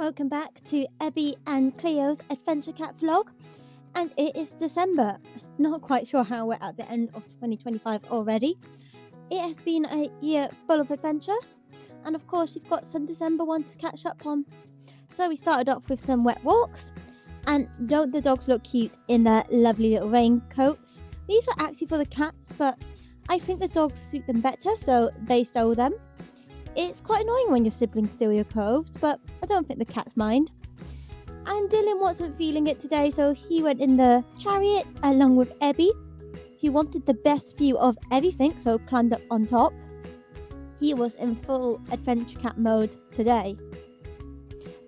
Welcome back to Ebi and Cleo's Adventure Cat vlog, and it is December. Not quite sure how we're at the end of 2025 already. It has been a year full of adventure, and of course we've got some December ones to catch up on. So we started off with some wet walks, and don't the dogs look cute in their lovely little raincoats? These were actually for the cats, but I think the dogs suit them better, so they stole them. It's quite annoying when your siblings steal your clothes, but I don't think the cats mind. And Dylan wasn't feeling it today, so he went in the chariot along with Ebi. He wanted the best view of everything, so climbed up on top. He was in full adventure cat mode today.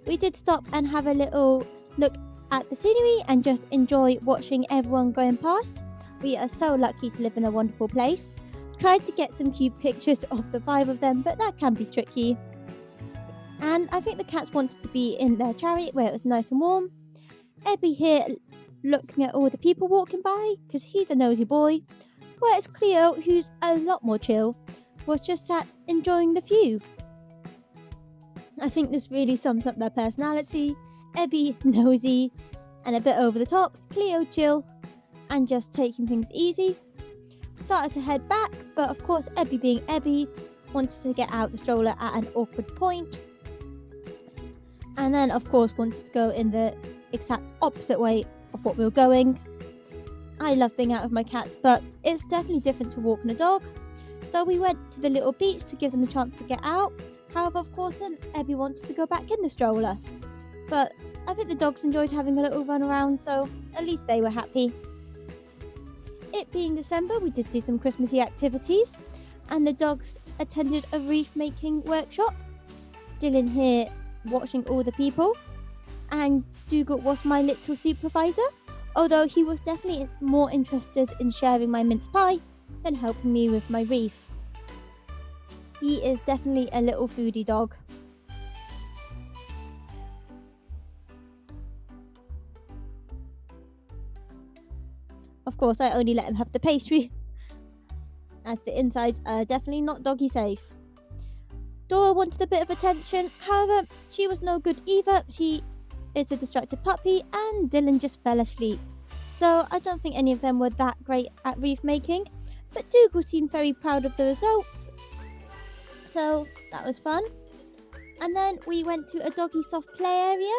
We did stop and have a little look at the scenery and just enjoy watching everyone going past. We are so lucky to live in a wonderful place. Tried to get some cute pictures of the 5 of them, but that can be tricky. And I think the cats wanted to be in their chariot where it was nice and warm. Ebi here looking at all the people walking by because he's a nosy boy, whereas Cleo, who's a lot more chill, was just sat enjoying the view. I think this really sums up their personality. Ebi nosy and a bit over the top, Cleo chill and just taking things easy. Started to head back, but of course Ebi being Ebi wanted to get out the stroller at an awkward point, and then of course wanted to go in the exact opposite way of what we were going. I love being out with my cats, but it's definitely different to walking a dog, so we went to the little beach to give them a chance to get out. However, of course then Ebi wanted to go back in the stroller, but I think the dogs enjoyed having a little run around, so at least they were happy. It being December, we did do some Christmassy activities, and the dogs attended a wreath making workshop. Dylan here watching all the people, and Dougal was my little supervisor, although he was definitely more interested in sharing my mince pie than helping me with my wreath. He is definitely a little foodie dog. Of course, I only let him have the pastry, as the insides are definitely not doggy safe. Dora wanted a bit of attention, however, she was no good either. She is a distracted puppy, and Dylan just fell asleep. So I don't think any of them were that great at wreath making, but Dougal seemed very proud of the results. So that was fun. And then we went to a doggy soft play area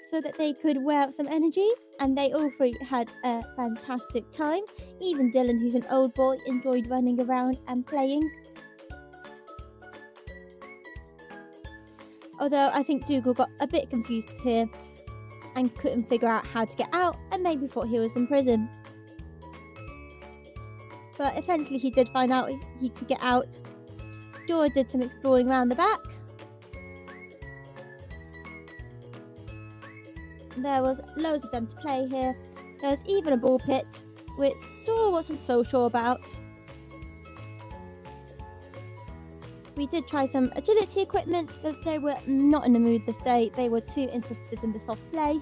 so that they could wear out some energy, and they all three had a fantastic time. Even Dylan, who's an old boy, enjoyed running around and playing. Although I think Dougal got a bit confused here and couldn't figure out how to get out, and maybe thought he was in prison. But eventually he did find out he could get out. Dora did some exploring around the back. There was loads of them to play here. There was even a ball pit, which Dora wasn't so sure about. We did try some agility equipment, but they were not in the mood this day. They were too interested in the soft play.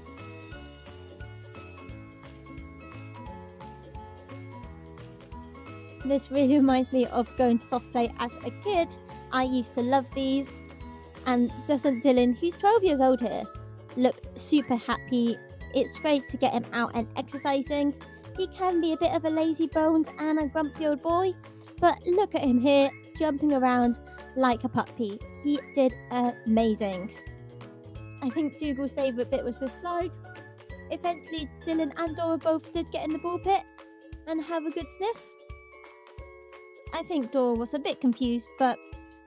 This really reminds me of going to soft play as a kid. I used to love these. And doesn't Dylan, who's 12 years old here, look super happy? It's great to get him out and exercising. He can be a bit of a lazy bones and a grumpy old boy, but look at him here jumping around like a puppy. He did amazing. I think Dougal's favourite bit was the slide. Eventually Dylan and Dora both did get in the ball pit and have a good sniff. I think Dora was a bit confused, but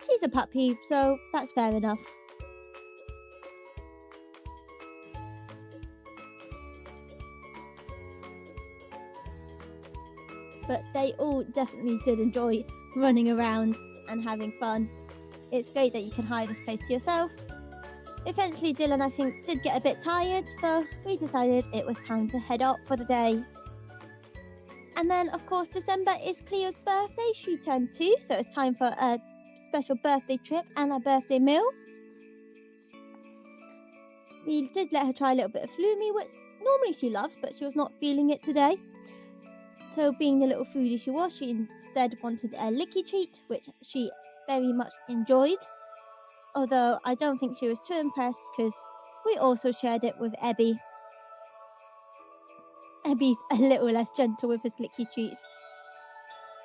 she's a puppy, so that's fair enough. But they all definitely did enjoy running around and having fun. It's great that you can hire this place to yourself. Eventually Dylan, I think, did get a bit tired, so we decided it was time to head out for the day. And then of course December is Cleo's birthday. She turned 2, so it's time for a special birthday trip and a birthday meal. We did let her try a little bit of Lumi, which normally she loves, but she was not feeling it today. So being the little foodie she was, she instead wanted a licky treat, which she very much enjoyed. Although I don't think she was too impressed because We also shared it with Ebi. Ebi's a little less gentle with his licky treats.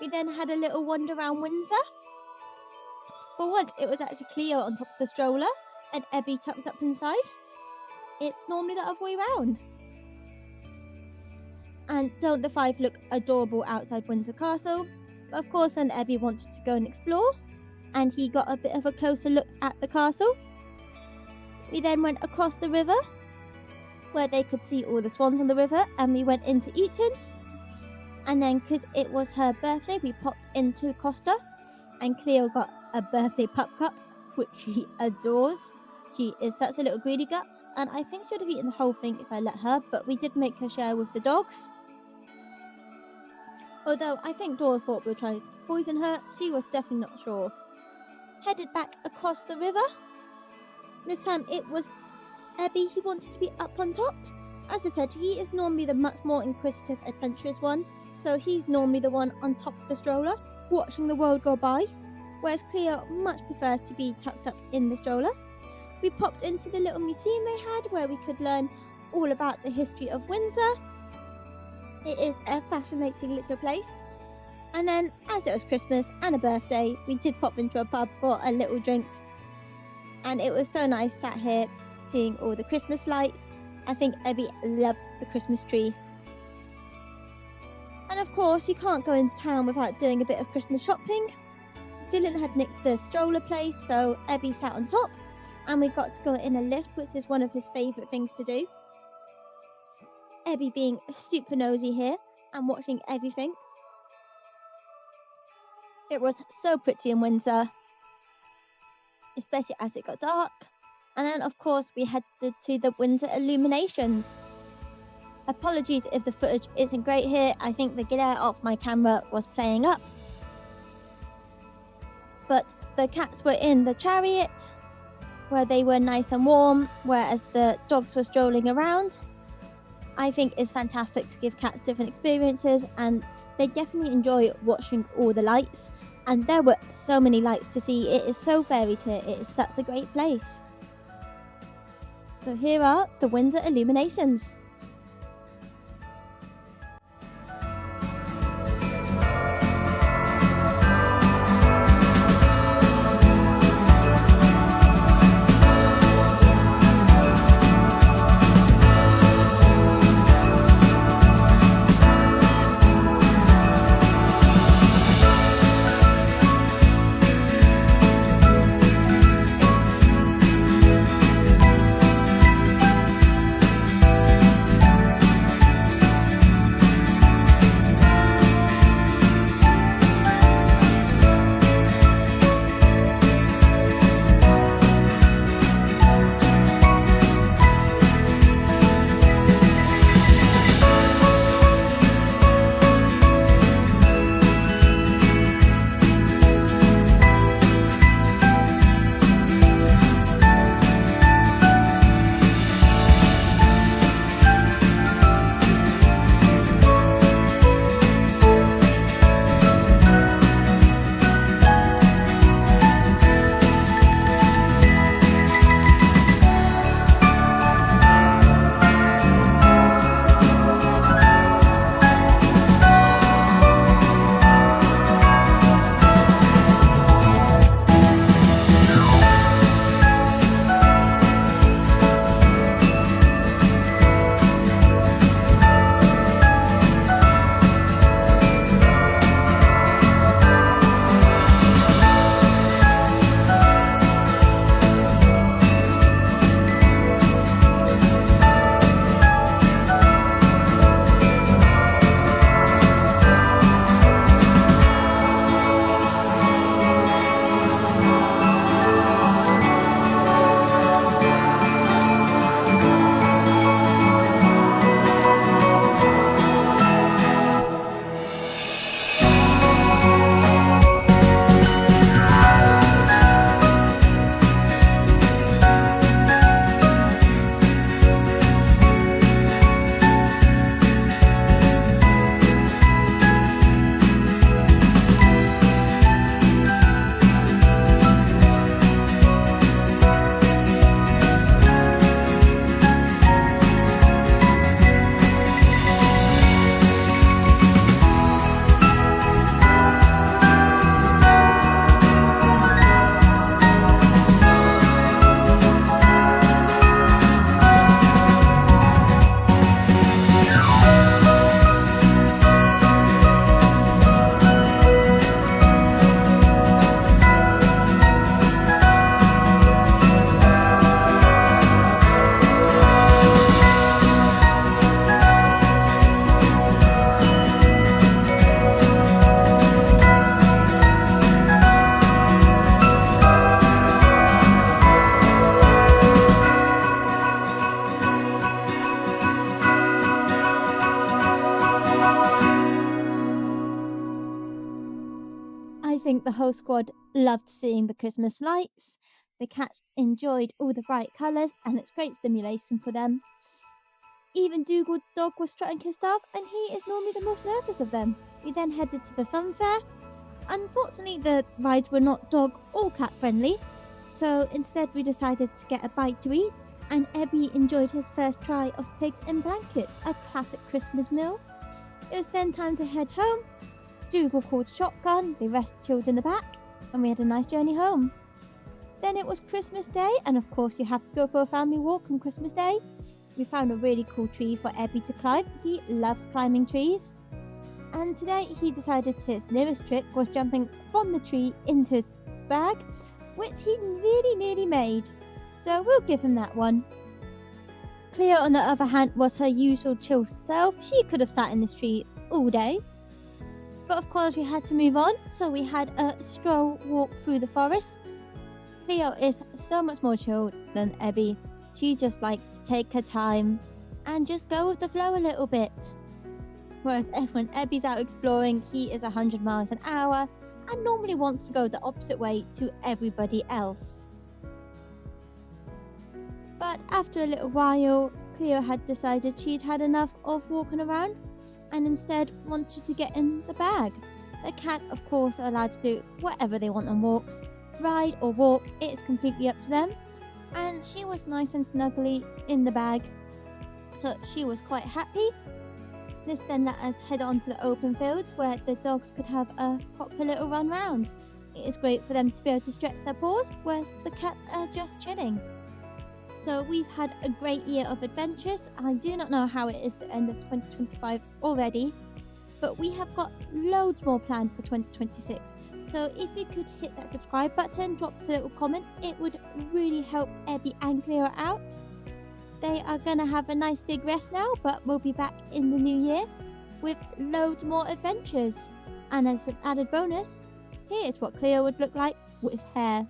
We then had a little wander around Windsor. For once, it was actually Cleo on top of the stroller and Ebi tucked up inside. It's normally the other way round. And don't the five look adorable outside Windsor Castle? But of course, then Ebi wanted to go and explore, and he got a bit of a closer look at the castle. We then went across the river, where they could see all the swans on the river, and we went into Eton. And then, because it was her birthday, we popped into Costa, and Cleo got a birthday pup cup, which she adores. She is such a little greedy gut, and I think she would have eaten the whole thing if I let her, but we did make her share with the dogs. Although I think Dora thought we were trying to poison her, she was definitely not sure. Headed back across the river. This time it was Ebi, he wanted to be up on top. As I said, he is normally the much more inquisitive, adventurous one, so he's normally the one on top of the stroller, watching the world go by, whereas Cleo much prefers to be tucked up in the stroller. We popped into the little museum they had, where we could learn all about the history of Windsor. It is a fascinating little place. And then, as it was Christmas and a birthday, we did pop into a pub for a little drink. And it was so nice sat here, seeing all the Christmas lights. I think Ebi loved the Christmas tree. And of course, you can't go into town without doing a bit of Christmas shopping. Dylan had nicked the stroller place, so Ebi sat on top. And we got to go in a lift, which is one of his favourite things to do. Ebi being super nosy here and watching everything. It was so pretty in Windsor, especially as it got dark. And then, of course, we headed to the Windsor illuminations. Apologies if the footage isn't great here. I think the glare off my camera was playing up. But the cats were in the chariot, where they were nice and warm, whereas the dogs were strolling around. I think it's fantastic to give cats different experiences, and they definitely enjoy watching all the lights. And there were so many lights to see. It is so varied here. It is such a great place. So here are the Windsor illuminations. think the whole squad loved seeing the Christmas lights. The cats enjoyed all the bright colours and it's great stimulation for them. Even Dougal the dog was strutting his stuff and he is normally the most nervous of them. We then headed to the fun fair. Unfortunately, the rides were not dog or cat friendly, so instead we decided to get a bite to eat, and Ebi enjoyed his first try of pigs in blankets, a classic Christmas meal. It was then time to head home. Dougal called shotgun, the rest chilled in the back, and we had a nice journey home. Then it was Christmas Day, and of course you have to go for a family walk on Christmas Day. We found a really cool tree for Ebi to climb. He loves climbing trees. And today he decided his newest trick was jumping from the tree into his bag, which he really nearly made. So we'll give him that one. Cleo, on the other hand, was her usual chill self. She could have sat in this tree all day. But of course we had to move on, so we had a stroll walk through the forest. Cleo is so much more chilled than Ebi. She just likes to take her time and just go with the flow a little bit. Whereas when Ebi's out exploring, he is 100 miles an hour and normally wants to go the opposite way to everybody else. But after a little while, Cleo had decided she'd had enough of walking around and instead wanted to get in the bag. The cats, of course, are allowed to do whatever they want on walks. Ride or walk, it is completely up to them. And she was nice and snuggly in the bag, so she was quite happy. This then let us head on to the open fields where the dogs could have a proper little run round. It is great for them to be able to stretch their paws, whereas the cats are just chilling. So we've had a great year of adventures. I do not know how it is the end of 2025 already, but we have got loads more planned for 2026. So if you could hit that subscribe button, drop us a little comment, it would really help Ebi and Cleo out. They are going to have a nice big rest now, but we'll be back in the new year with loads more adventures. And as an added bonus, here's what Cleo would look like with hair.